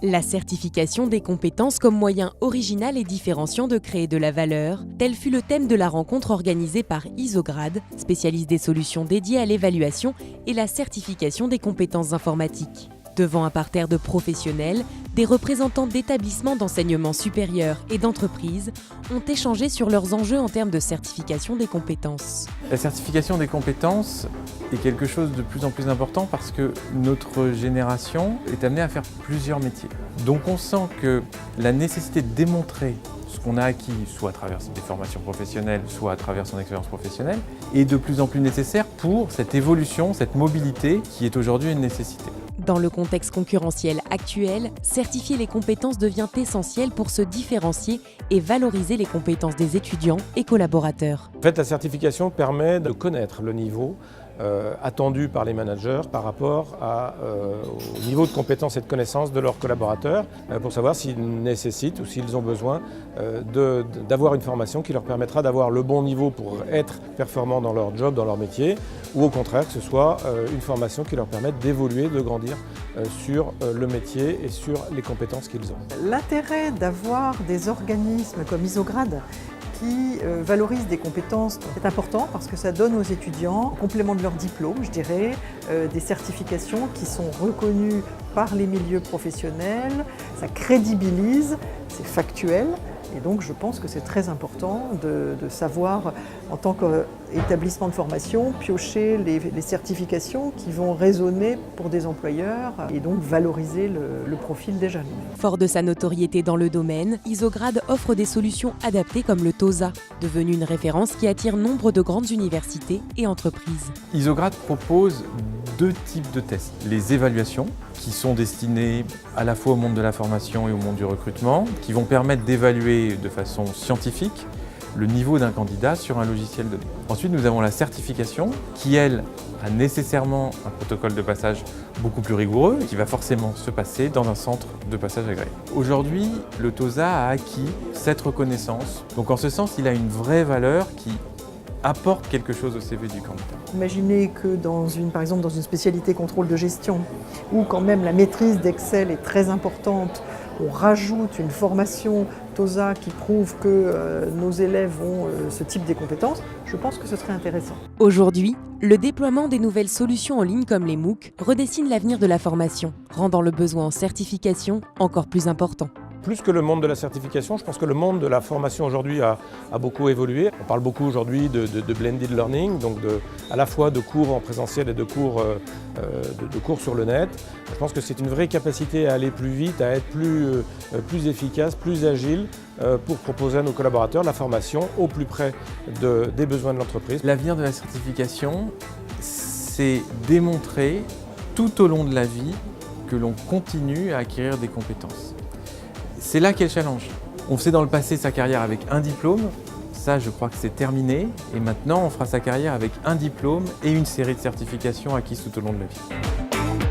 La certification des compétences comme moyen original et différenciant de créer de la valeur, tel fut le thème de la rencontre organisée par Isograd, spécialiste des solutions dédiées à l'évaluation et la certification des compétences informatiques. Devant un parterre de professionnels, des représentants d'établissements d'enseignement supérieur et d'entreprises ont échangé sur leurs enjeux en termes de certification des compétences. La certification des compétences est quelque chose de plus en plus important parce que notre génération est amenée à faire plusieurs métiers. Donc on sent que la nécessité de démontrer ce qu'on a acquis, soit à travers des formations professionnelles, soit à travers son expérience professionnelle, est de plus en plus nécessaire pour cette évolution, cette mobilité qui est aujourd'hui une nécessité. Dans le contexte concurrentiel actuel, certifier les compétences devient essentiel pour se différencier et valoriser les compétences des étudiants et collaborateurs. En fait, la certification permet de connaître le niveau attendu par les managers par rapport au niveau de compétences et de connaissances de leurs collaborateurs pour savoir s'ils nécessitent ou s'ils ont besoin d'avoir une formation qui leur permettra d'avoir le bon niveau pour être performants dans leur job, dans leur métier, ou au contraire que ce soit une formation qui leur permette d'évoluer, de grandir sur le métier et sur les compétences qu'ils ont. L'intérêt d'avoir des organismes comme Isograd qui valorisent des compétences est important parce que ça donne aux étudiants, en complément de leur diplôme, je dirais, des certifications qui sont reconnues par les milieux professionnels, ça crédibilise, c'est factuel. Et donc je pense que c'est très important de savoir, en tant qu'établissement de formation, piocher les certifications qui vont résonner pour des employeurs et donc valoriser le profil des jeunes. Fort de sa notoriété dans le domaine, Isograd offre des solutions adaptées comme le TOSA, devenu une référence qui attire nombre de grandes universités et entreprises. Isograd propose deux types de tests. Les évaluations, qui sont destinées à la fois au monde de la formation et au monde du recrutement, qui vont permettre d'évaluer de façon scientifique le niveau d'un candidat sur un logiciel donné. Ensuite, nous avons la certification, qui elle a nécessairement un protocole de passage beaucoup plus rigoureux, qui va forcément se passer dans un centre de passage agréé. Aujourd'hui, le TOSA a acquis cette reconnaissance, donc en ce sens, il a une vraie valeur qui apporte quelque chose au CV du candidat. Imaginez que par exemple dans une spécialité contrôle de gestion, où quand même la maîtrise d'Excel est très importante, on rajoute une formation TOSA qui prouve que nos élèves ont ce type de compétences, je pense que ce serait intéressant. Aujourd'hui, le déploiement des nouvelles solutions en ligne comme les MOOC redessine l'avenir de la formation, rendant le besoin en certification encore plus important. Plus que le monde de la certification, je pense que le monde de la formation aujourd'hui a beaucoup évolué. On parle beaucoup aujourd'hui de blended learning, donc à la fois de cours en présentiel et de cours sur le net. Je pense que c'est une vraie capacité à aller plus vite, à être plus efficace, plus agile pour proposer à nos collaborateurs la formation au plus près des besoins de l'entreprise. L'avenir de la certification, c'est démontrer tout au long de la vie que l'on continue à acquérir des compétences. C'est là qu'est le challenge. On faisait dans le passé sa carrière avec un diplôme, ça je crois que c'est terminé, et maintenant on fera sa carrière avec un diplôme et une série de certifications acquises tout au long de la vie.